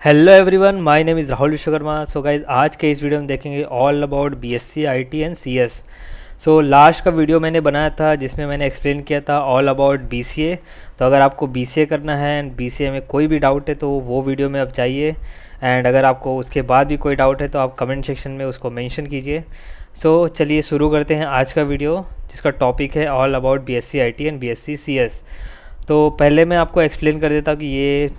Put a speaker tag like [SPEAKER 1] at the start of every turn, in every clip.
[SPEAKER 1] Hello everyone, my name is Rahul Vishwakarma. So guys, आज के इस वीडियो में देखेंगे all about BSc IT and CS. So last का वीडियो मैंने बनाया था जिसमें मैंने एक्सप्लेन किया था ऑल अबाउट बीसीए। तो अगर आपको बीसीए करना है एंड बीसीए में कोई भी डाउट है तो वो वीडियो में आप जाइए, एंड अगर आपको उसके बाद भी कोई डाउट है तो आप कमेंट सेक्शन में उसको मेंशन कीजिए। सो चलिए शुरू करते हैं आज का वीडियो, जिसका टॉपिक है all about BSc IT and BSc CS. तो पहले मैं आपको एक्सप्लेन कर देता हूँ कि ये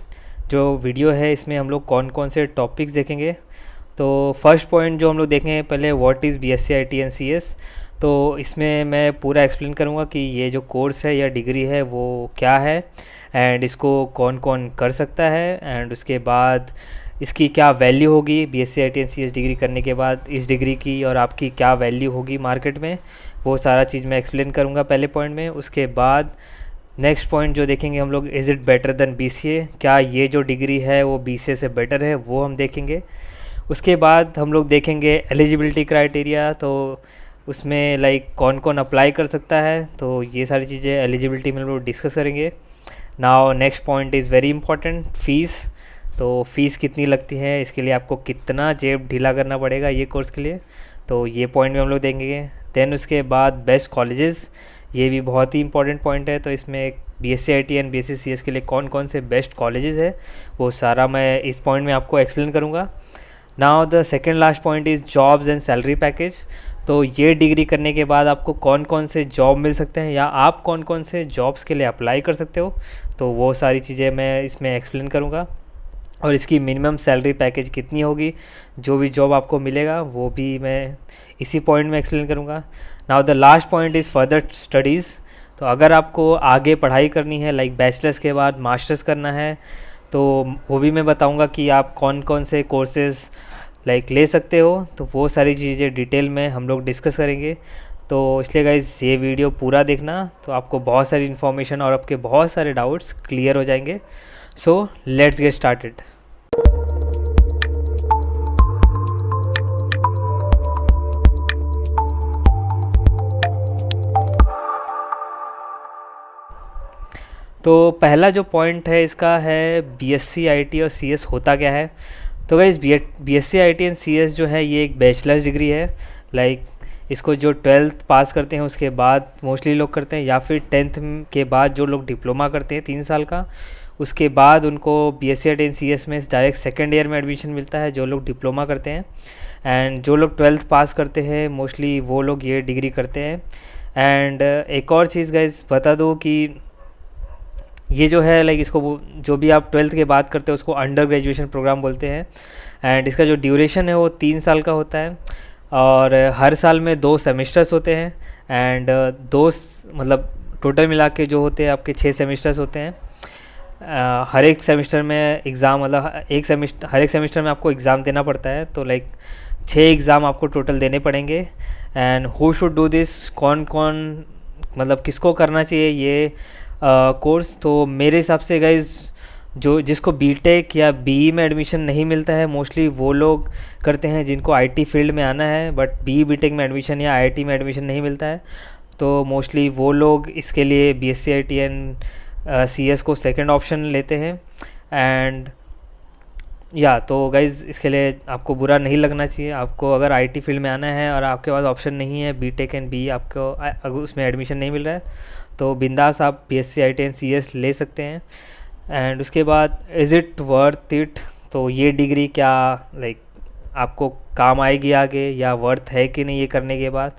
[SPEAKER 1] जो वीडियो है इसमें हम लोग कौन कौन से टॉपिक्स देखेंगे। तो फर्स्ट पॉइंट जो हम लोग देखेंगे पहले, what is BSc IT and CS. तो इसमें मैं पूरा एक्सप्लेन करूँगा कि ये जो कोर्स है या डिग्री है वो क्या है, एंड इसको कौन कौन कर सकता है, एंड उसके बाद इसकी क्या वैल्यू होगी। BSc IT and CS degree करने के बाद इस डिग्री की और आपकी क्या वैल्यू होगी मार्केट में, वो सारा चीज़ मैं एक्सप्लेन करूँगा पहले पॉइंट में। उसके बाद नेक्स्ट पॉइंट जो देखेंगे हम लोग, is it better than BCA, क्या ये जो डिग्री है वो बीसीए से बेटर है, वो हम देखेंगे। उसके बाद हम लोग देखेंगे एलिजिबिलिटी क्राइटेरिया, तो उसमें लाइक कौन कौन अप्लाई कर सकता है, तो ये सारी चीज़ें एलिजिबिलिटी में हम लोग डिस्कस करेंगे। Now next point is very important, fees. तो फ़ीस कितनी लगती है, इसके लिए आपको कितना जेब ढीला करना पड़ेगा ये कोर्स के लिए, तो ये पॉइंट में हम लोग देखेंगे। देन उसके बाद बेस्ट कॉलेजेस, ये भी बहुत ही इंपॉर्टेंट पॉइंट है। तो इसमें BSc IT and BSc CS के लिए कौन कौन से बेस्ट कॉलेजेस है वो सारा मैं इस पॉइंट में आपको एक्सप्लेन करूँगा। Now the second last point is jobs and salary package. तो ये डिग्री करने के बाद आपको कौन कौन से जॉब मिल सकते हैं या आप कौन कौन से जॉब्स के लिए अप्लाई कर सकते हो, तो वो सारी चीज़ें मैं इसमें एक्सप्लेन करूँगा। और इसकी मिनिमम सैलरी पैकेज कितनी होगी, जो भी जॉब आपको मिलेगा वो भी मैं इसी पॉइंट में एक्सप्लेन करूँगा। Now the last point is further studies. तो अगर आपको आगे पढ़ाई करनी है, लाइक बैचलर्स के बाद मास्टर्स करना है, तो वो भी मैं बताऊँगा कि आप कौन कौन से कोर्सेज़ लाइक ले सकते हो, तो वो सारी चीज़ें डिटेल में हम लोग डिस्कस करेंगे। तो इसलिए गाइस ये वीडियो पूरा देखना, तो आपको बहुत सारी इन्फॉर्मेशन और आपके बहुत सारे डाउट्स क्लियर हो जाएंगे। So let's get started. तो पहला जो पॉइंट है इसका है बीएससी आईटी और सीएस होता क्या है। तो guys BSc IT and CS जो है ये एक बैचलर्स डिग्री है। लाइक इसको जो 12th पास करते हैं उसके बाद मोस्टली लोग करते हैं, या फिर 10th के बाद जो लोग डिप्लोमा करते हैं 3 साल का, उसके बाद उनको बीएससी आईटी एंड सीएस में डायरेक्ट सेकेंड ईयर में एडमिशन मिलता है जो लोग डिप्लोमा करते हैं। एंड जो लोग 12th पास करते हैं मोस्टली वो लोग ये डिग्री करते हैं। एंड एक और चीज़ गाइस बता दो कि ये जो है लाइक इसको जो भी आप 12th के बाद करते हैं उसको अंडर ग्रेजुएशन प्रोग्राम बोलते हैं। एंड इसका जो ड्यूरेशन है वो 3 साल का होता है, और हर साल में 2 सेमेस्टर्स होते हैं। एंड मतलब टोटल मिला के जो होते हैं आपके 6 सेमेस्टर्स होते हैं। हर एक सेमेस्टर में एग्ज़ाम, मतलब हर एक सेमेस्टर में आपको एग्ज़ाम देना पड़ता है। तो लाइक 6 एग्ज़ाम आपको टोटल देने पड़ेंगे। And who should do this, कौन कौन मतलब किसको करना चाहिए ये कोर्स। तो मेरे हिसाब से गाइज जो जिसको बीटेक या बीई में एडमिशन नहीं मिलता है मोस्टली वो लोग करते हैं जिनको आईटी फील्ड में आना है, बट बीई बीटेक में एडमिशन या आईआईटी में एडमिशन नहीं मिलता है, तो मोस्टली वो लोग इसके लिए बीएससी आईटी एंड सीएस को सेकंड ऑप्शन लेते हैं। एंड या तो गाइज़ इसके लिए आपको बुरा नहीं लगना चाहिए। आपको अगर आईटी फील्ड में आना है और आपके पास ऑप्शन नहीं है बीटेक एंड बी, आपको अगर उसमें एडमिशन नहीं मिल रहा है, तो बिंदास आप बीएससी आईटी एंड सीएस ले सकते हैं। एंड उसके बाद इज़ इट वर्थ इट, तो ये डिग्री क्या लाइक आपको काम आएगी आगे, या वर्थ है कि नहीं ये करने के बाद।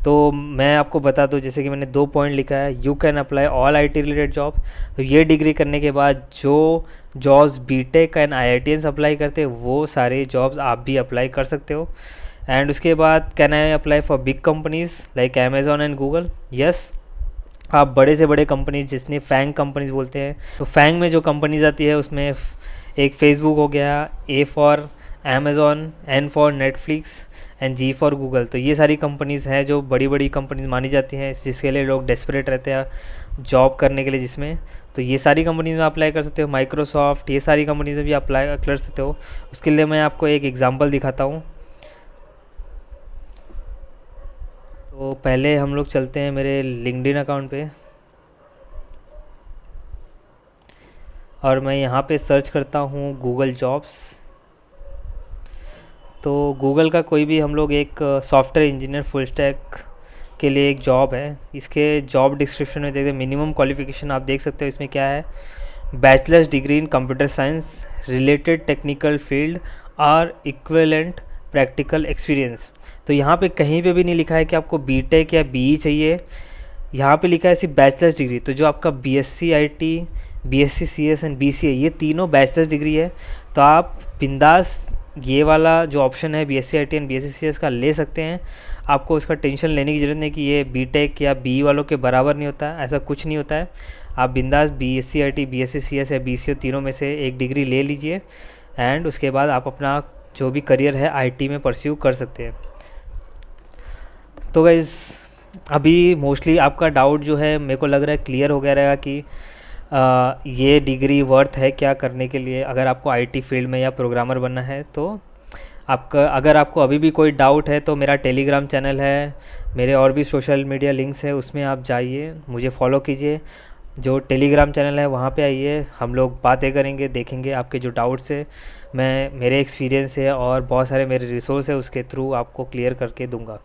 [SPEAKER 1] तो मैं आपको बता दूं, जैसे कि मैंने 2 पॉइंट लिखा है, you can apply all IT related job. तो ये डिग्री करने के बाद जो jobs BTech and IITians apply करते हैं वो सारे जॉब्स आप भी अप्लाई कर सकते हो। एंड उसके बाद can I apply for big companies like Amazon and Google. Yes, आप बड़े से बड़े कंपनीज जिसने फैंग कंपनीज बोलते हैं, तो फैंग में जो कंपनीज आती है उसमें एक फेसबुक हो गया, A for Amazon, N for Netflix and G for Google. तो ये सारी कंपनीज़ हैं जो बड़ी बड़ी कंपनीज मानी जाती हैं, जिसके लिए लोग डेस्परेट रहते हैं जॉब करने के लिए जिसमें। तो ये सारी कंपनीज में अप्लाई कर सकते हो, माइक्रोसॉफ्ट, ये सारी कंपनीज में भी अप्लाई कर सकते हो। उसके लिए मैं आपको एक एग्जांपल दिखाता हूँ। तो पहले हम लोग चलते हैं मेरे लिंक्डइन अकाउंट पे, और मैं यहाँ पे सर्च करता हूँ गूगल जॉब्स। तो गूगल का कोई भी हम लोग एक सॉफ्टवेयर इंजीनियर फुल स्टैक के लिए एक जॉब है, इसके जॉब डिस्क्रिप्शन में देखते मिनिमम क्वालिफिकेशन आप देख सकते हो इसमें क्या है, bachelors degree in computer science related technical field और इक्विवेलेंट प्रैक्टिकल एक्सपीरियंस। तो यहाँ पे कहीं पे भी नहीं लिखा है कि आपको बीटेक या बीई चाहिए, यहाँ पे लिखा है सिर्फ बैचलर्स डिग्री। तो जो आपका BSc IT, BSc CS and BCA ये तीनों बैचलर्स डिग्री है, तो आप बिंदास ये वाला जो ऑप्शन है BSc IT and BSc CS का ले सकते हैं। आपको उसका टेंशन लेने की ज़रूरत नहीं कि ये बीटेक या बी वालों के बराबर नहीं होता है, ऐसा कुछ नहीं होता है। आप बिंदास बीएससी आईटी, बीएससी सीएस या बीसीए तीनों में से एक डिग्री ले लीजिए एंड उसके बाद आप अपना जो भी करियर है आईटी में परस्यू कर सकते हैं। तो गाइस अभी मोस्टली आपका डाउट जो है मेरे को लग रहा है क्लियर हो गया रहेगा कि ये डिग्री वर्थ है क्या करने के लिए, अगर आपको आईटी फील्ड में या प्रोग्रामर बनना है। तो आपका अगर आपको अभी भी कोई डाउट है तो मेरा टेलीग्राम चैनल है, मेरे और भी सोशल मीडिया लिंक्स है, उसमें आप जाइए, मुझे फॉलो कीजिए। जो टेलीग्राम चैनल है वहाँ पे आइए, हम लोग बातें करेंगे, देखेंगे आपके जो डाउट्स है मैं मेरे एक्सपीरियंस है और बहुत सारे मेरे रिसोर्स है उसके थ्रू आपको क्लियर करके दूंगा।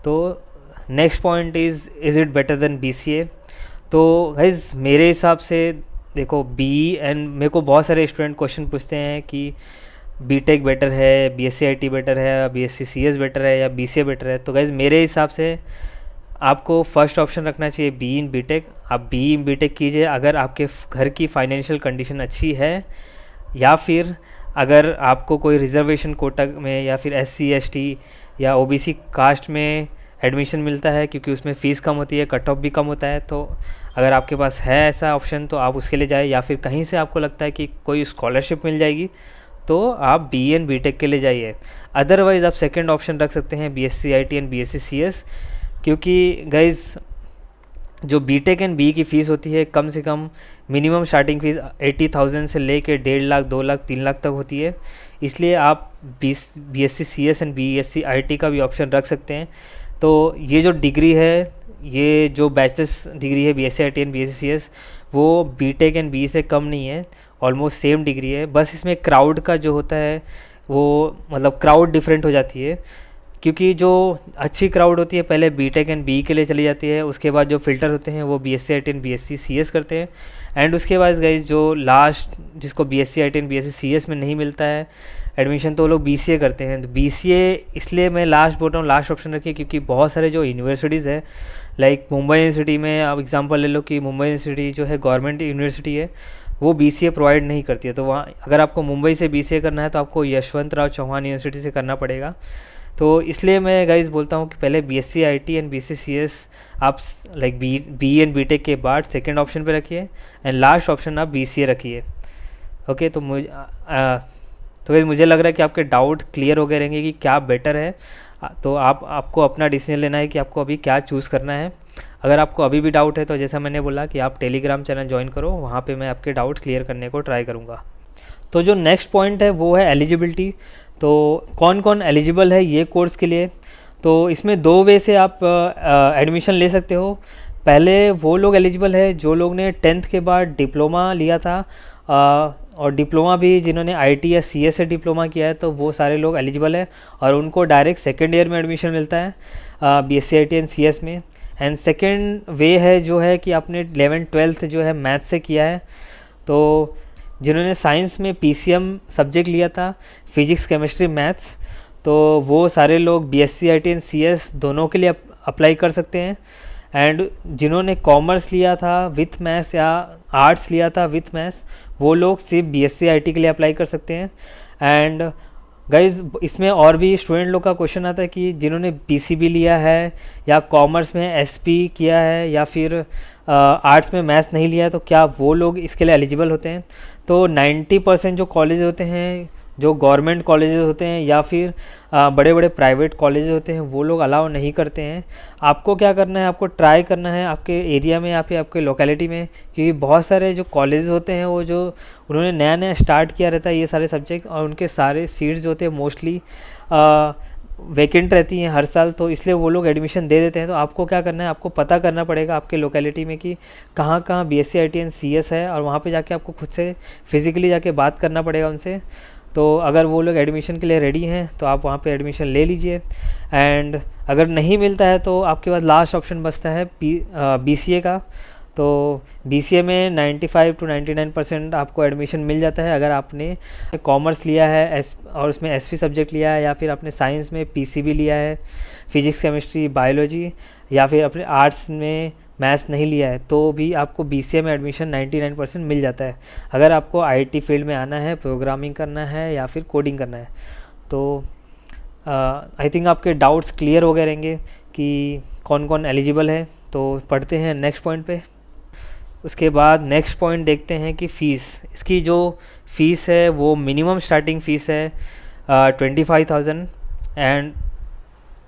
[SPEAKER 1] तो next point is it better than BCA. तो गाइस मेरे हिसाब से देखो बी एंड मेरे को बहुत सारे स्टूडेंट क्वेश्चन पूछते हैं कि बीटेक बेटर है, बीएससी आईटी बेटर है, बीएससी सीएस बेटर है या बीसीए बेटर है। तो गाइस मेरे हिसाब से आपको फर्स्ट ऑप्शन रखना चाहिए बी इन बीटेक। आप बी इन बीटेक कीजिए अगर आपके घर की फाइनेंशियल कंडीशन अच्छी है, या फिर अगर आपको कोई रिजर्वेशन कोटा में या फिर एससी एसटी या ओबीसी कास्ट में एडमिशन मिलता है, क्योंकि उसमें फ़ीस कम होती है, कट ऑफ भी कम होता है। तो अगर आपके पास है ऐसा ऑप्शन तो आप उसके लिए जाए, या फिर कहीं से आपको लगता है कि कोई स्कॉलरशिप मिल जाएगी तो आप बी एन बीटेक के लिए जाइए। अदरवाइज़ आप सेकंड ऑप्शन रख सकते हैं BSc IT and BSc CS, क्योंकि गाइज जो बीटेक एंड बी की फ़ीस होती है कम से कम मिनिमम स्टार्टिंग फ़ीस 80,000 से लेके 1.5 लाख, 2 लाख, 3 लाख तक होती है। इसलिए आप BSc CS and BSc IT का भी ऑप्शन रख सकते हैं। तो ये जो डिग्री है, ये जो बैचलर्स डिग्री है BSc IT and BSc CS, वो बीटेक एंड बी से कम नहीं है, ऑलमोस्ट सेम डिग्री है। बस इसमें क्राउड का जो होता है वो मतलब क्राउड डिफरेंट हो जाती है, क्योंकि जो अच्छी क्राउड होती है पहले बीटेक एंड बी के लिए चली जाती है, उसके बाद जो फ़िल्टर होते हैं वो BSc IT and BSc CS करते हैं, एंड उसके बाद गाइस जो लास्ट जिसको BSc IT and BSc CS में नहीं मिलता है एडमिशन तो वो लोग बीसीए करते हैं। तो बीसीए इसलिए मैं लास्ट बोल रहा हूँ, लास्ट ऑप्शन रखिए, क्योंकि बहुत सारे जो यूनिवर्सिटीज़ है लाइक मुंबई यूनिवर्सिटी में आप एग्जांपल ले लो कि मुंबई यूनिवर्सिटी जो है गवर्नमेंट यूनिवर्सिटी है, वो बीसीए प्रोवाइड नहीं करती है। तो वहाँ अगर आपको मुंबई से बीसीए करना है तो आपको यशवंतराव चौहान यूनिवर्सिटी से करना पड़ेगा। तो इसलिए मैं गाइस बोलता हूँ कि पहले BSc IT and BSc CS आप लाइक बी एंड बीटेक के बाद सेकंड ऑप्शन पे रखिए एंड लास्ट ऑप्शन आप बीसीए रखिए। ओके, तो मुझे लग रहा है कि आपके डाउट क्लियर हो गए रहेंगे कि क्या बेटर है। तो आपको अपना डिसीजन लेना है कि आपको अभी क्या चूज़ करना है। अगर आपको अभी भी डाउट है तो जैसा मैंने बोला कि आप टेलीग्राम चैनल ज्वाइन करो, वहाँ पे मैं आपके डाउट क्लियर करने को ट्राई करूँगा। तो जो नेक्स्ट पॉइंट है वो है एलिजिबिलिटी। तो कौन कौन एलिजिबल है ये कोर्स के लिए? तो इसमें 2 वे से आप एडमिशन ले सकते हो। पहले वो लोग एलिजिबल है जो लोग ने 10th के बाद डिप्लोमा लिया था, और डिप्लोमा भी जिन्होंने आईटी या सीएस से डिप्लोमा किया है, तो वो सारे लोग एलिजिबल है और उनको डायरेक्ट सेकेंड ईयर में एडमिशन मिलता है बीएससी आईटी एंड सीएस में। एंड सेकेंड वे है जो है कि आपने 11th-12th जो है मैथ्स से किया है, तो जिन्होंने साइंस में पीसीएम सब्जेक्ट लिया था, फिजिक्स केमिस्ट्री मैथ्स, तो वो सारे लोग बीएससी आईटी एंड सीएस दोनों के लिए अप्लाई कर सकते हैं। एंड जिन्होंने कॉमर्स लिया था विथ मैथ्स या आर्ट्स लिया था विथ मैथ्स, वो लोग सिर्फ बीएससी आईटी के लिए अप्लाई कर सकते हैं। एंड गाइज इसमें और भी स्टूडेंट लोग का क्वेश्चन आता है कि जिन्होंने पीसीबी लिया है या कॉमर्स में एसपी किया है या फिर आर्ट्स में मैथ्स नहीं लिया है, तो क्या वो लोग इसके लिए एलिजिबल होते हैं? तो 90% जो कॉलेज होते हैं, जो गवर्नमेंट कॉलेजेस होते हैं या फिर बड़े बड़े प्राइवेट कॉलेज होते हैं, वो लोग अलाउ नहीं करते हैं। आपको क्या करना है, आपको ट्राई करना है आपके एरिया में या फिर आपके लोकेलिटी में, क्योंकि बहुत सारे जो कॉलेज होते हैं वो जो उन्होंने नया नया स्टार्ट किया रहता है ये सारे सब्जेक्ट, और उनके सारे सीट्स जो होते हैं मोस्टली वैकेंट रहती हैं हर साल, तो इसलिए वो लोग एडमिशन दे देते हैं। तो आपको क्या करना है, आपको पता करना पड़ेगा आपके लोकेलिटी में कि कहाँ कहाँ BSc IT एंड CS है, और वहाँ पे जाके आपको खुद से फिज़िकली जाके बात करना पड़ेगा उनसे। तो अगर वो लोग एडमिशन के लिए रेडी हैं तो आप वहाँ पे एडमिशन ले लीजिए। एंड अगर नहीं मिलता है तो आपके पास लास्ट ऑप्शन बचता है BCA का। तो BCA में 95 to 99% आपको एडमिशन मिल जाता है अगर आपने कॉमर्स लिया है और उसमें SP सब्जेक्ट लिया है, या फिर आपने साइंस में PCB लिया है, फिजिक्स केमिस्ट्री बायोलॉजी, या फिर अपने आर्ट्स में मैथ्स नहीं लिया है, तो भी आपको BCA में एडमिशन 99% मिल जाता है अगर आपको IT फील्ड में आना है, प्रोग्रामिंग करना है या फिर कोडिंग करना है। तो आई थिंक आपके डाउट्स क्लियर हो गए रहेंगे कि कौन कौन एलिजिबल है। तो पढ़ते हैं नेक्स्ट पॉइंट पे। उसके बाद नेक्स्ट पॉइंट देखते हैं कि फ़ीस, इसकी जो फ़ीस है वो मिनिमम स्टार्टिंग फ़ीस है 25,000, एंड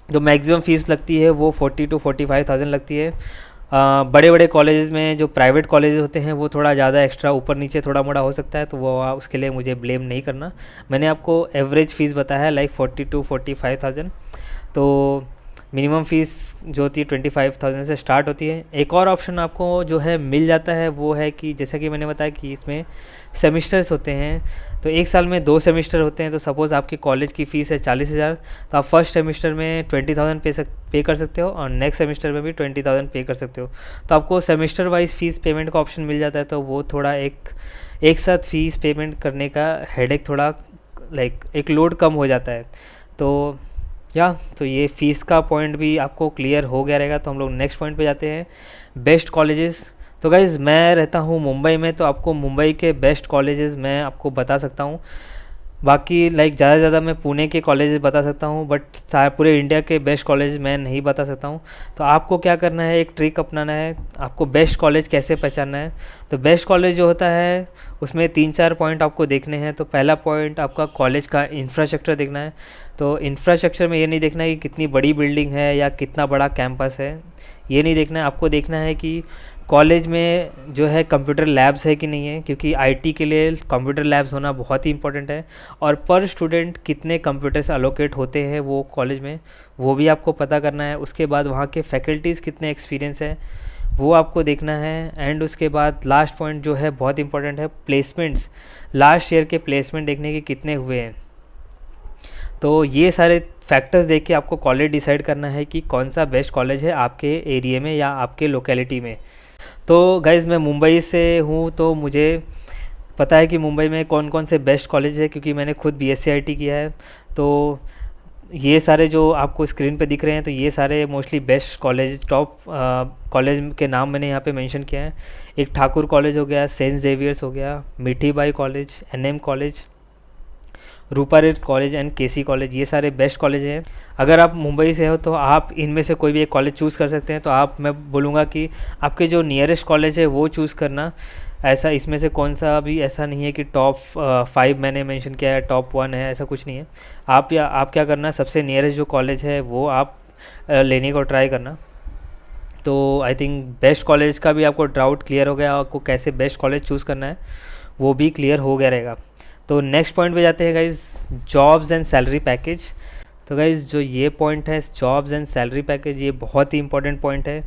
[SPEAKER 1] जो मैक्सिमम फ़ीस लगती है वो 40 to 45,000 लगती है। बड़े बड़े कॉलेजेस में जो प्राइवेट कॉलेज होते हैं वो थोड़ा ज़्यादा एक्स्ट्रा ऊपर नीचे थोड़ा मोड़ा हो सकता है, तो वो उसके लिए मुझे ब्लेम नहीं करना। मैंने आपको एवरेज फ़ीस बताया है लाइक 40 to 45,000। तो मिनिमम फ़ीस जो होती है 25,000 से स्टार्ट होती है। एक और ऑप्शन आपको जो है मिल जाता है वो है कि जैसा कि मैंने बताया कि इसमें सेमिस्टर्स होते हैं, तो एक साल में 2 सेमिस्टर होते हैं। तो सपोज़ आपकी कॉलेज की फ़ीस है 40,000, तो आप फर्स्ट सेमिस्टर में 20,000 पे कर सकते हो और नेक्स्ट सेमिस्टर में भी 20,000 पे कर सकते हो। तो आपको सेमिस्टर वाइज फ़ीस पेमेंट का ऑप्शन मिल जाता है, तो वो थोड़ा एक साथ फ़ीस पेमेंट करने का हेडेक थोड़ा लाइक एक लोड कम हो जाता है। तो ये फ़ीस का पॉइंट भी आपको क्लियर हो गया रहेगा। तो हम लोग नेक्स्ट पॉइंट पे जाते हैं, बेस्ट कॉलेजेस। तो गाइज़ मैं रहता हूँ मुंबई में, तो आपको मुंबई के बेस्ट कॉलेजेस मैं आपको बता सकता हूँ। बाकी लाइक ज़्यादा से ज़्यादा मैं पुणे के कॉलेजेस बता सकता हूँ, बट पूरे इंडिया के बेस्ट कॉलेज मैं नहीं बता सकता हूँ। तो आपको क्या करना है, एक ट्रिक अपनाना है, आपको बेस्ट कॉलेज कैसे पहचानना है। तो बेस्ट कॉलेज जो होता है उसमें 3-4 पॉइंट आपको देखने हैं। तो पहला पॉइंट आपका कॉलेज का इंफ्रास्ट्रक्चर देखना है। तो इंफ्रास्ट्रक्चर में ये नहीं देखना है कि कितनी बड़ी बिल्डिंग है या कितना बड़ा कैंपस है, ये नहीं देखना है। आपको देखना है कि कॉलेज में जो है कंप्यूटर लैब्स है कि नहीं है, क्योंकि IT के लिए कंप्यूटर लैब्स होना बहुत ही इंपॉर्टेंट है। और पर स्टूडेंट कितने कंप्यूटर्स अलोकेट होते हैं वो कॉलेज में, वो भी आपको पता करना है। उसके बाद वहाँ के फैकल्टीज़ कितने एक्सपीरियंस है वो आपको देखना है। एंड उसके बाद लास्ट पॉइंट जो है बहुत इंपॉर्टेंट है, प्लेसमेंट्स, लास्ट ईयर के प्लेसमेंट देखने के कितने हुए हैं। तो ये सारे फैक्टर्स देख के आपको कॉलेज डिसाइड करना है कि कौन सा बेस्ट कॉलेज है आपके एरिया में या आपके लोकेलिटी में। तो गाइज़ मैं मुंबई से हूँ, तो मुझे पता है कि मुंबई में कौन कौन से बेस्ट कॉलेज है, क्योंकि मैंने खुद BSc IT किया है। तो ये सारे जो आपको स्क्रीन पे दिख रहे हैं, तो ये सारे mostly best college, top college के नाम मैंने यहाँ पे मेंशन किया है। एक ठाकुर कॉलेज हो गया, सेंट जेवियर्स हो गया, Mithibai college, NM college, Ruparel college and KC college, ये सारे बेस्ट कॉलेज हैं। अगर आप मुंबई से हो तो आप इनमें से कोई भी एक कॉलेज चूज़ कर सकते हैं। तो मैं बोलूँगा कि आपके जो नियरेस्ट कॉलेज है वो चूज़ करना। ऐसा इसमें से कौन सा भी ऐसा नहीं है कि टॉप 5 मैंने मेंशन किया है, टॉप 1 है, ऐसा कुछ नहीं है। आप क्या करना, सबसे नियरेस्ट जो कॉलेज है वो आप लेने को ट्राई करना। तो आई थिंक बेस्ट कॉलेज का भी आपको डाउट क्लियर हो गया, आपको कैसे बेस्ट कॉलेज चूज़ करना है वो भी क्लियर हो गया रहेगा। तो नेक्स्ट पॉइंट पे जाते हैं guys, jobs and salary package. तो गाइज़ जो ये पॉइंट है जॉब्स एंड सैलरी पैकेज, ये बहुत ही इंपॉर्टेंट पॉइंट है,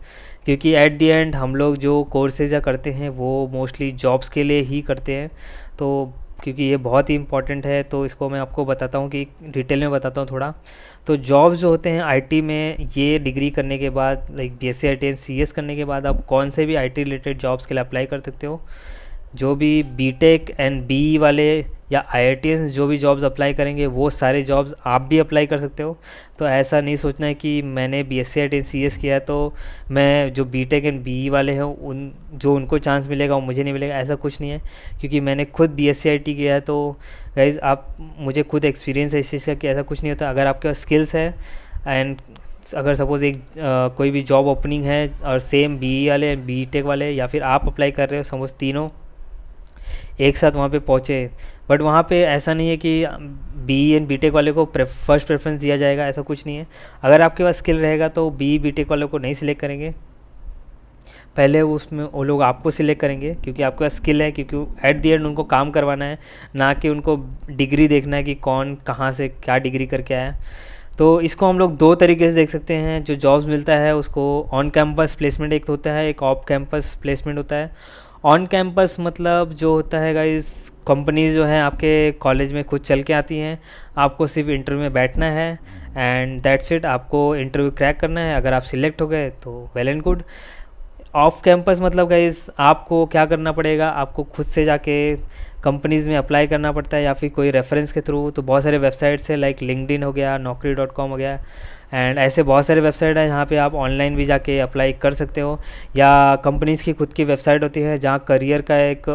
[SPEAKER 1] क्योंकि एट द एंड हम लोग जो कोर्सेज या करते हैं वो मोस्टली जॉब्स के लिए ही करते हैं। तो क्योंकि ये बहुत ही इंपॉर्टेंट है तो इसको मैं आपको बताता हूँ कि डिटेल में बताता हूँ थोड़ा। तो जॉब्स जो होते हैं IT में, ये डिग्री करने के बाद like BSc IT and CS करने के बाद आप कौन से भी IT रिलेटेड जॉब्स के लिए अप्लाई कर सकते हो। जो भी BTech एंड BE वाले या IITians जो भी जॉब्स अप्लाई करेंगे वो सारे जॉब्स आप भी अप्लाई कर सकते हो। तो ऐसा नहीं सोचना है कि मैंने BSc IT एंड CS किया तो मैं जो BTech एंड BE वाले हैं उनको चांस मिलेगा वो मुझे नहीं मिलेगा, ऐसा कुछ नहीं है। क्योंकि मैंने खुद BSc IT किया है, तो गाइज़ मुझे खुद एक्सपीरियंस है इस चीज़ का कि ऐसा कुछ नहीं होता। अगर आपके पास स्किल्स है एंड अगर सपोज़ कोई भी जॉब ओपनिंग है और सेम BE वाले BTech वाले या फिर आप अप्लाई कर रहे हो, सपोज़ तीनों एक साथ वहाँ पे पहुँचे, बट वहाँ पे ऐसा नहीं है कि BE एंड BTech वाले को फर्स्ट प्रेफरेंस दिया जाएगा, ऐसा कुछ नहीं है। अगर आपके पास स्किल रहेगा तो BE BTech वालों को नहीं सिलेक्ट करेंगे, पहले उसमें वो लोग आपको सिलेक्ट करेंगे क्योंकि आपके पास स्किल है, क्योंकि एट द एंड उनको काम करवाना है, ना कि उनको डिग्री देखना है कि कौन कहाँ से क्या डिग्री करके आया है। तो इसको हम लोग दो तरीके से देख सकते हैं। जो जॉब्स मिलता है उसको ऑन कैंपस प्लेसमेंट एक होता है, एक ऑफ कैंपस प्लेसमेंट होता है। ऑन कैंपस मतलब जो होता है गाइस, कंपनीज जो है आपके कॉलेज में खुद चल के आती हैं, आपको सिर्फ इंटरव्यू में बैठना है एंड दैट्स इट। आपको इंटरव्यू क्रैक करना है, अगर आप सिलेक्ट हो गए तो well and good. Off campus मतलब गाइस आपको क्या करना पड़ेगा, आपको खुद से जाके कंपनीज़ में अप्लाई करना पड़ता है या फिर कोई रेफरेंस के थ्रू। तो बहुत सारे वेबसाइट्स है लाइक लिंक्डइन हो गया, naukri.com हो गया एंड ऐसे बहुत सारे वेबसाइट है जहाँ पे आप ऑनलाइन भी जाके अप्लाई कर सकते हो, या कंपनीज़ की खुद की वेबसाइट होती है जहाँ करियर का एक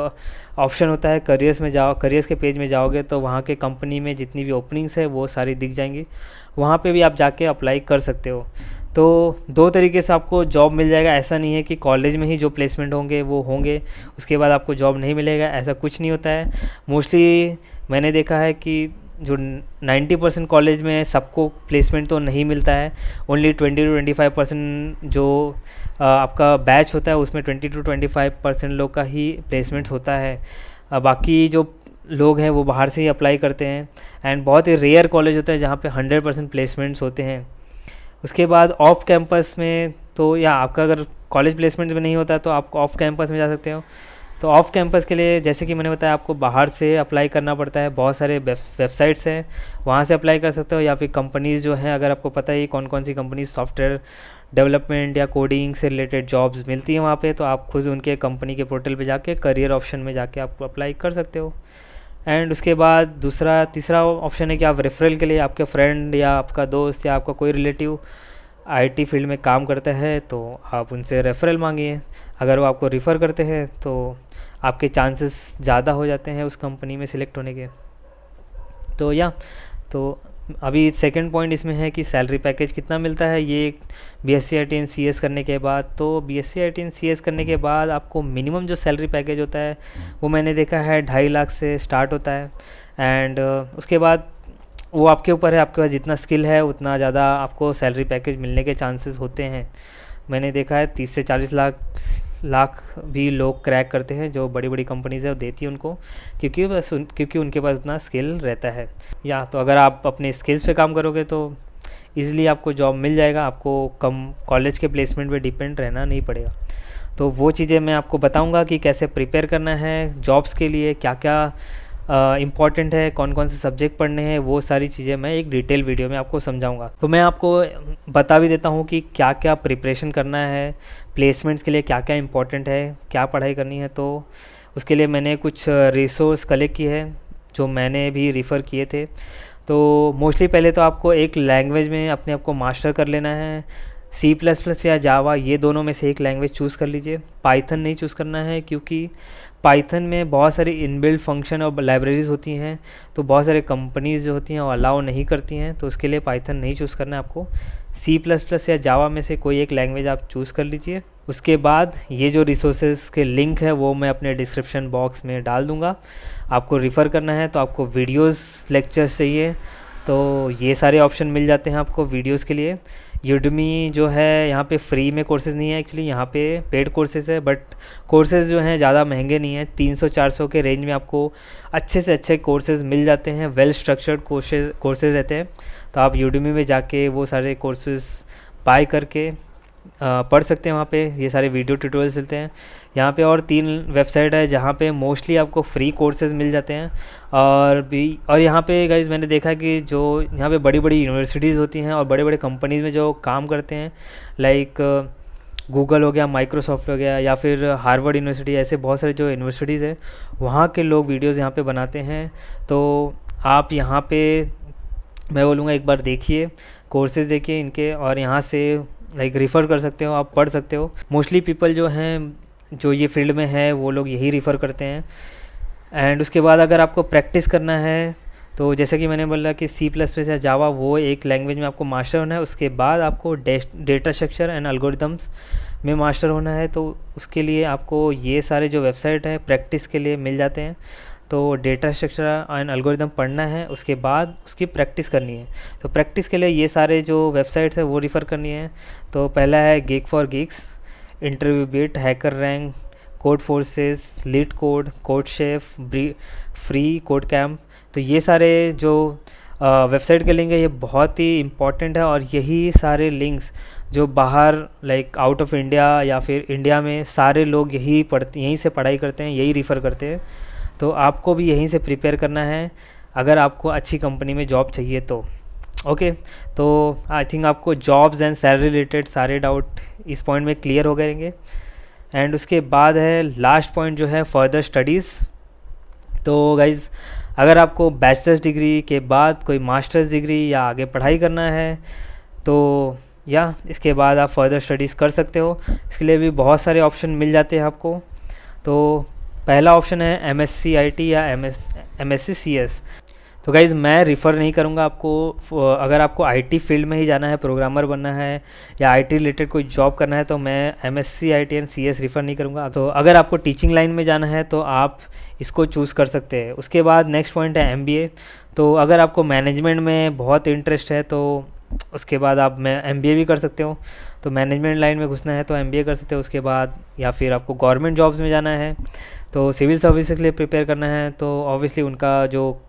[SPEAKER 1] ऑप्शन होता है। करियर्स में जाओ, करियर्स के पेज में जाओगे तो वहाँ के कंपनी में जितनी भी ओपनिंग्स है वो सारी दिख जाएंगी, वहाँ पे भी आप जाके अप्लाई कर सकते हो। तो दो तरीके से आपको जॉब मिल जाएगा। ऐसा नहीं है कि कॉलेज में ही जो प्लेसमेंट होंगे वो होंगे, उसके बाद आपको जॉब नहीं मिलेगा, ऐसा कुछ नहीं होता है। मोस्टली मैंने देखा है कि जो 90% कॉलेज में सबको प्लेसमेंट तो नहीं मिलता है, ओनली 20 to 25% जो आपका बैच होता है उसमें 20 to 25% लोग का ही प्लेसमेंट होता है। बाकी जो लोग हैं वो बाहर से ही अप्लाई करते हैं एंड बहुत ही रेयर कॉलेज होता है जहाँ पे 100% प्लेसमेंट्स होते हैं। उसके बाद ऑफ कैंपस में तो या आपका अगर कॉलेज प्लेसमेंट में नहीं होता तो आप ऑफ कैंपस में जा सकते हो। तो ऑफ कैंपस के लिए जैसे कि मैंने बताया आपको बाहर से अप्लाई करना पड़ता है, बहुत सारे वेबसाइट्स हैं वहाँ से अप्लाई कर सकते हो, या फिर कंपनीज़ जो हैं अगर आपको पता है कौन कौन सी कंपनीज सॉफ्टवेयर डेवलपमेंट या कोडिंग से रिलेटेड जॉब्स मिलती हैं वहाँ पे, तो आप खुद उनके कंपनी के पोर्टल पे जाके करियर ऑप्शन में जाके आप अप्लाई कर सकते हो। एंड उसके बाद तीसरा ऑप्शन है कि आप रेफरल के लिए आपके फ्रेंड या आपका दोस्त या आपका कोई रिलेटिव आईटी फील्ड में काम करता है तो आप उनसे रेफरल मांगिए। अगर वो आपको रिफ़र करते हैं तो आपके चांसेस ज़्यादा हो जाते हैं उस कंपनी में सिलेक्ट होने के। तो अभी सेकंड पॉइंट इसमें है कि सैलरी पैकेज कितना मिलता है ये बीएससी आईटी एंड सीएस करने के बाद। तो बीएससी आईटी एंड सीएस करने के बाद आपको मिनिमम जो सैलरी पैकेज होता है वो मैंने देखा है 2.5 लाख से स्टार्ट होता है एंड उसके बाद वो आपके ऊपर है, आपके पास जितना स्किल है उतना ज़्यादा आपको सैलरी पैकेज मिलने के चांसेस होते हैं। मैंने देखा है 30 से 40 लाख भी लोग क्रैक करते हैं, जो बड़ी बड़ी कंपनीज़ है वो देती है उनको, क्योंकि उनके पास उतना स्किल रहता है। या तो अगर आप अपने स्किल्स पे काम करोगे तो ईज़िली आपको जॉब मिल जाएगा, आपको कम कॉलेज के प्लेसमेंट पे डिपेंड रहना नहीं पड़ेगा। तो वो चीज़ें मैं आपको बताऊंगा कि कैसे प्रिपेयर करना है जॉब्स के लिए, क्या क्या इम्पॉर्टेंट है, कौन कौन से सब्जेक्ट पढ़ने हैं, वो सारी चीज़ें मैं एक डिटेल वीडियो में आपको समझाऊंगा। तो मैं आपको बता भी देता हूँ कि क्या क्या प्रिपरेशन करना है प्लेसमेंट्स के लिए, क्या क्या इम्पॉर्टेंट है, क्या पढ़ाई करनी है। तो उसके लिए मैंने कुछ रिसोर्स कलेक्ट किए हैं जो मैंने भी रिफ़र किए थे। तो मोस्टली पहले तो आपको एक लैंग्वेज में अपने आप को मास्टर कर लेना है। C++ या जावा, ये दोनों में से एक लैंग्वेज चूज़ कर लीजिए। पाइथन नहीं चूज़ करना है क्योंकि पाइथन में बहुत सारी इनबिल्ट फंक्शन और लाइब्रेरीज होती हैं, तो बहुत सारे कंपनीज जो होती हैं वो अलाउ नहीं करती हैं, तो उसके लिए पाइथन नहीं चूज़ करना है आपको। C++ या जावा में से कोई एक लैंग्वेज आप चूज़ कर लीजिए। उसके बाद ये जो रिसोर्सेज के लिंक है वो मैं अपने डिस्क्रिप्शन बॉक्स में डाल दूँगा। आपको रिफ़र करना है तो आपको वीडियोस लेक्चर्स चाहिए तो ये सारे ऑप्शन मिल जाते हैं आपको वीडियोस के लिए। यूडमी जो है यहाँ पे फ्री में कोर्सेज़ नहीं है, एक्चुअली यहाँ पे पेड कोर्सेज़ है, बट कोर्सेज़ जो हैं ज़्यादा महंगे नहीं हैं। 300-400 के रेंज में आपको अच्छे से अच्छे कोर्सेज़ मिल जाते हैं, वेल स्ट्रक्चर्ड कोर्सेज़ रहते हैं। तो आप यूडमी में जाके वो सारे कोर्सेज़ बाय करके पढ़ सकते हैं, वहाँ पे ये सारे वीडियो ट्यूटोरियल्स मिलते हैं। यहाँ पे और 3 वेबसाइट है जहाँ पे मोस्टली आपको फ्री कोर्सेज़ मिल जाते हैं। और यहाँ पे गाइज मैंने देखा कि जो यहाँ पे बड़ी बड़ी यूनिवर्सिटीज़ होती हैं और बड़े बड़े कंपनीज़ में जो काम करते हैं, लाइक गूगल हो गया, माइक्रोसॉफ्ट हो गया, या फिर हार्वर्ड यूनिवर्सिटी, ऐसे बहुत सारे जो यूनिवर्सिटीज़ हैं वहाँ के लोग वीडियोज़ यहाँ पे बनाते हैं। तो आप यहाँ पे मैं बोलूँगा एक बार देखिए, कोर्सेज़ देखिए इनके, और यहाँ से लाइक रिफ़र कर सकते हो, आप पढ़ सकते हो। मोस्टली पीपल जो हैं जो ये फील्ड में है वो लोग यही रिफ़र करते हैं। एंड उसके बाद अगर आपको प्रैक्टिस करना है तो जैसे कि मैंने बोला कि C++ या जावा वो एक लैंग्वेज में आपको मास्टर होना है। उसके बाद आपको डेटा स्ट्रक्चर एंड एल्गोरिदम्स में मास्टर होना है, तो उसके लिए आपको ये सारे जो वेबसाइट है प्रैक्टिस के लिए मिल जाते हैं। तो डेटा स्ट्रक्चर एंड एल्गोरिदम पढ़ना है, उसके बाद उसकी प्रैक्टिस करनी है। तो प्रैक्टिस के लिए ये सारे जो वेबसाइट्स है वो रिफ़र करनी है। तो पहला है गेक for geeks, interview bit, hacker rank, code forces, leet code, code chef, free code camp. तो ये सारे जो वेबसाइट के लिंक है, ये बहुत ही इम्पॉर्टेंट है और यही सारे लिंक्स जो बाहर लाइक आउट ऑफ इंडिया या फिर इंडिया में सारे लोग यहीं से पढ़ाई करते हैं, यही रेफ़र करते हैं। तो आपको भी यहीं से प्रिपेयर करना है अगर आपको अच्छी कंपनी में जॉब चाहिए तो। ओके, तो आई थिंक आपको जॉब्स एंड सैलरी रिलेटेड सारे डाउट इस पॉइंट में क्लियर हो गएंगे। एंड उसके बाद है लास्ट पॉइंट जो है फर्दर स्टडीज़। तो गाइज़ अगर आपको बैचलर्स डिग्री के बाद कोई मास्टर्स डिग्री या आगे पढ़ाई करना है तो या इसके बाद आप फर्दर स्टडीज़ कर सकते हो। इसके लिए भी बहुत सारे ऑप्शन मिल जाते हैं आपको। तो पहला ऑप्शन है MSc IT या MSc CS। तो गाइज़ मैं रिफ़र नहीं करूँगा आपको। अगर आपको IT फील्ड में ही जाना है, प्रोग्रामर बनना है या IT रिलेटेड कोई जॉब करना है तो मैं MSc IT and CS refer नहीं करूँगा। तो अगर आपको टीचिंग लाइन में जाना है तो आप इसको चूज़ कर सकते हैं। उसके बाद नेक्स्ट पॉइंट है MBA। तो अगर आपको मैनेजमेंट में बहुत इंटरेस्ट है तो उसके बाद आप MBA भी कर सकते हो। तो मैनेजमेंट लाइन में घुसना है तो MBA कर सकते हो। उसके बाद या फिर आपको गवर्नमेंट जॉब्स में जाना है तो सिविल सर्विस के लिए प्रिपेयर करना है तो ऑब्वियसली उनका जो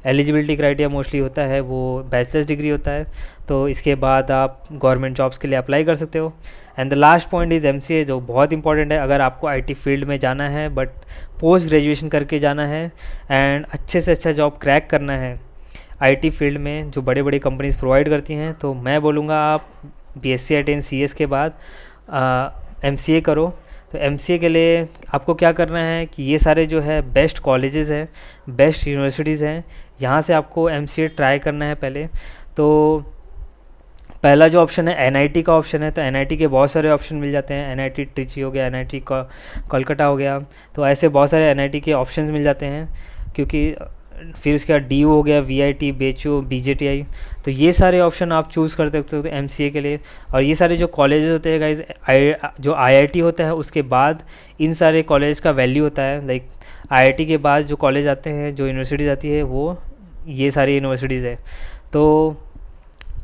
[SPEAKER 1] एलिजिबिलिटी क्राइटेरिया मोस्टली होता है वो बैचलर्स डिग्री होता है। तो इसके बाद आप गवर्नमेंट जॉब्स के लिए अप्लाई कर सकते हो। And the last point is MCA, जो बहुत इंपॉर्टेंट है अगर आपको IT फील्ड में जाना है बट पोस्ट ग्रेजुएशन करके जाना है एंड अच्छे से अच्छा जॉब क्रैक करना है IT फील्ड में जो बड़े बड़ी कंपनीज प्रोवाइड करती हैं। तो मैं बोलूँगा आप BSc IT एंड CS के बाद MCA करो। तो MCA के लिए आपको क्या करना है कि ये सारे जो है बेस्ट कॉलेजेस हैं, बेस्ट यूनिवर्सिटीज़ हैं, यहाँ से आपको MCA ट्राई करना है पहले। तो पहला जो ऑप्शन है NIT का ऑप्शन है। तो NIT के बहुत सारे ऑप्शन मिल जाते हैं। NIT ट्रिची हो गया, NIT कोलकाता हो गया, तो ऐसे बहुत सारे NIT के ऑप्शंस मिल जाते हैं। क्योंकि फिर उसके बाद DU हो गया, VIT, BHU, BJTI, तो ये सारे ऑप्शन आप चूज़ कर सकते हो MCA के लिए। और ये सारे जो कॉलेजेस होते हैं गाइज, जो IIT होता है उसके बाद इन सारे कॉलेज का वैल्यू होता है। लाइक IIT के बाद जो कॉलेज आते हैं, जो यूनिवर्सिटीज़ आती है, वो ये सारी यूनिवर्सिटीज़ है। तो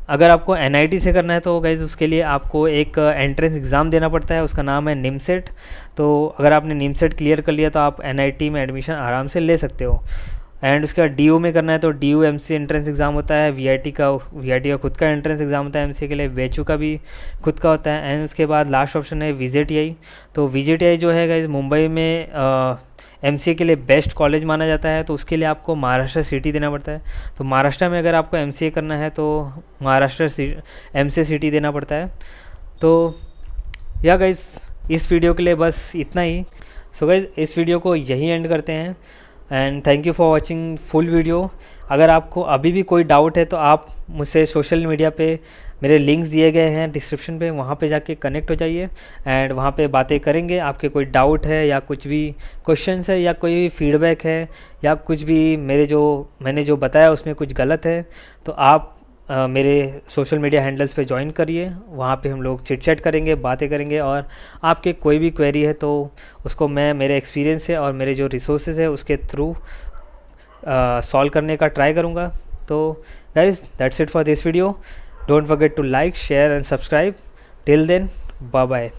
[SPEAKER 1] अगर आपको NIT से करना है तो गाइज़ उसके लिए आपको एक एंट्रेंस एग्ज़ाम देना पड़ता है, उसका नाम है NIMSET। तो अगर आपने NIMSET क्लियर कर लिया तो आप NIT में एडमिशन आराम से ले सकते हो। एंड उसके बाद DU में करना है तो DU MC एंट्रेंस एग्ज़ाम होता है। VIT का खुद का एंट्रेंस एग्ज़ाम होता है MCA के लिए। BHU का भी खुद का होता है। एंड उसके बाद लास्ट ऑप्शन है VJTI। तो VJTI जो है गाइज मुंबई में MCA के लिए बेस्ट कॉलेज माना जाता है। तो उसके लिए आपको महाराष्ट्र सिटी देना पड़ता है। तो महाराष्ट्र में अगर आपको MCA करना है तो महाराष्ट्र MCA सिटी देना पड़ता है। तो या गाइज इस वीडियो के लिए बस इतना ही। सो गाइज इस वीडियो को यही एंड करते हैं and thank you for watching full video. अगर आपको अभी भी कोई डाउट है तो आप मुझसे सोशल मीडिया पे मेरे लिंक्स दिए गए हैं डिस्क्रिप्शन पे, वहाँ पे जाके कनेक्ट हो जाइए एंड वहाँ पे बातें करेंगे। आपके कोई डाउट है या कुछ भी क्वेश्चंस है या कोई भी फीडबैक है या कुछ भी मैंने जो बताया उसमें कुछ गलत है तो आप मेरे सोशल मीडिया हैंडल्स पे ज्वाइन करिए। वहाँ पे हम लोग चिट चैट करेंगे, बातें करेंगे और आपके कोई भी क्वेरी है तो उसको मैं मेरे एक्सपीरियंस से और मेरे जो रिसोर्सेज है उसके थ्रू सॉल्व करने का ट्राई करूँगा। तो guys that's it for this video. Don't forget to like, share and subscribe. Till then, bye bye.